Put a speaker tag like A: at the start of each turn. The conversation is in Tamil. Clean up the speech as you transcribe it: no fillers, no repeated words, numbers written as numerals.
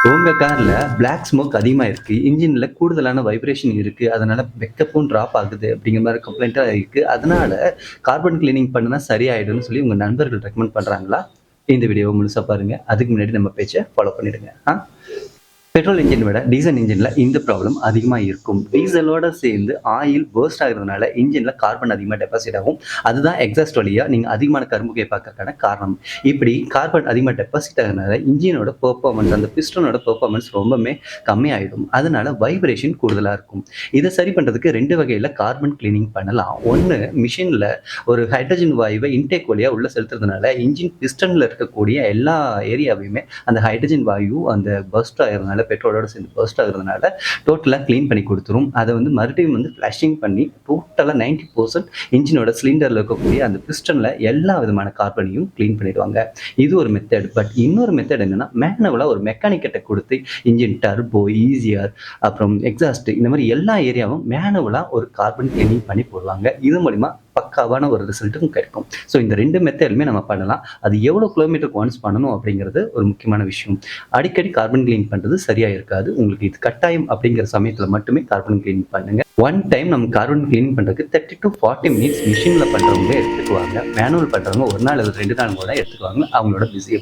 A: உங்க கார்ல பிளாக் ஸ்மோக் அதிகமா இருக்கு. இன்ஜின்ல கூடுதலான வைப்ரேஷன் இருக்கு. அதனால பெக்கப்பும் டிராப் ஆகுது அப்படிங்கிற மாரி கம்ப்ளைண்ட்டா இருக்கு. அதனால கார்பன் கிளீனிங் பண்ணுனா சரியாயிடும்னு சொல்லி உங்க நண்பர்கள் ரெக்கமெண்ட் பண்றாங்களா? இந்த வீடியோவ முழுசா பாருங்க. அதுக்கு முன்னாடி நம்ம பேச்ச ஃபாலோ பண்ணிடுங்க. பெட்ரோல் இன்ஜின் விட டீசல் இன்ஜின்ல இந்த ப்ராப்ளம் அதிகமா இருக்கும். டீசலோட சேர்ந்து ஆயில் பர்ஸ்ட் ஆகுறதுனால இன்ஜின்ல கார்பன் அதிகமா டெபாசிட் ஆகும். அதுதான் எக்ஸாஸ்ட் வழியா நீங்க அதிகமான கரும்புகையை பார்க்கறதுக்கான காரணம். இப்படி கார்பன் அதிகமா டெபாசிட் ஆகுறதுனால இன்ஜினோட பெர்ஃபார்மன்ஸ், அந்த பிஸ்டனோட பெர்ஃபார்மன்ஸ் ரொம்பவுமே கம்மியாயிடும். அதனால வைப்ரேஷன் கூடுதலா இருக்கும். இத சரி பண்றதுக்கு 2 வகையில கார்பன் கிளீனிங் பண்ணலாம். ஒண்ணு மிஷின்ல ஒரு ஹைட்ரஜன் வாயுவ இன்டேக் வழியா உள்ள செலுத்துறதுனால இன்ஜின் பிஸ்டன்ல இருக்கக்கூடிய எல்லா ஏரியாவையுமே அந்த ஹைட்ரஜன் வாயு அந்த பர்ஸ்ட் ஆகுறதுனால பெட்ரோலோட சேர்ந்து பர்ஸ்ட் ஆகுறதுனால டோட்டலா கிளீன் பண்ணி கொடுத்துரும். அதை வந்து மறுபடியும் வந்து ஃபிளஷிங் பண்ணி டோட்டலா 90% இன்ஜினோட சிலிண்டர்ல இருக்கக்கூடிய அந்த பிஸ்டன்ல எல்லா விதமான கார்பனையும் கிளீன் பண்ணிடுவாங்க. இது ஒரு மெத்தட். பட் இன்னொரு மெத்தட் என்னன்னா மேனுவலா ஒரு மெக்கானிக் கிட்ட கொடுத்து இன்ஜின் டர்போ, ஈசிஆர், அப்புறம் எக்ஸாஸ்ட் இந்த மாதிரி எல்லா ஏரியாவும் மேனுவலா ஒரு கார்பன் கிளீனிங் பண்ணி போடுவாங்க. இது மூலியமா பக்காவான ஒரு ரிசல்ட்டும் கிடைக்கும். ஸோ இந்த 2 மெத்தடுமே நம்ம பண்ணலாம். அது எவ்வளோ கிலோமீட்டருக்கு ஒன்ஸ் பண்ணணும் அப்படிங்கிறது ஒரு முக்கியமான விஷயம். அடிக்கடி கார்பன் கிளீன் பண்றது சரியா இருக்காது. உங்களுக்கு இது கட்டாயம் அப்படிங்கிற சமயத்துல மட்டுமே கார்பன் கிளீன் பண்ணுங்க. ஒன் டைம் நம்ம கார்பன் கிளீன் பண்றதுக்கு 30 to 40 மினிட்ஸ் மிஷின்ல பண்றவங்க எடுத்துக்குவாங்க. மேனுவல் பண்றவங்க 1 நாள் அல்லது 2 நாள் கூட எடுத்துக்குவாங்க அவங்களோட பிஸியை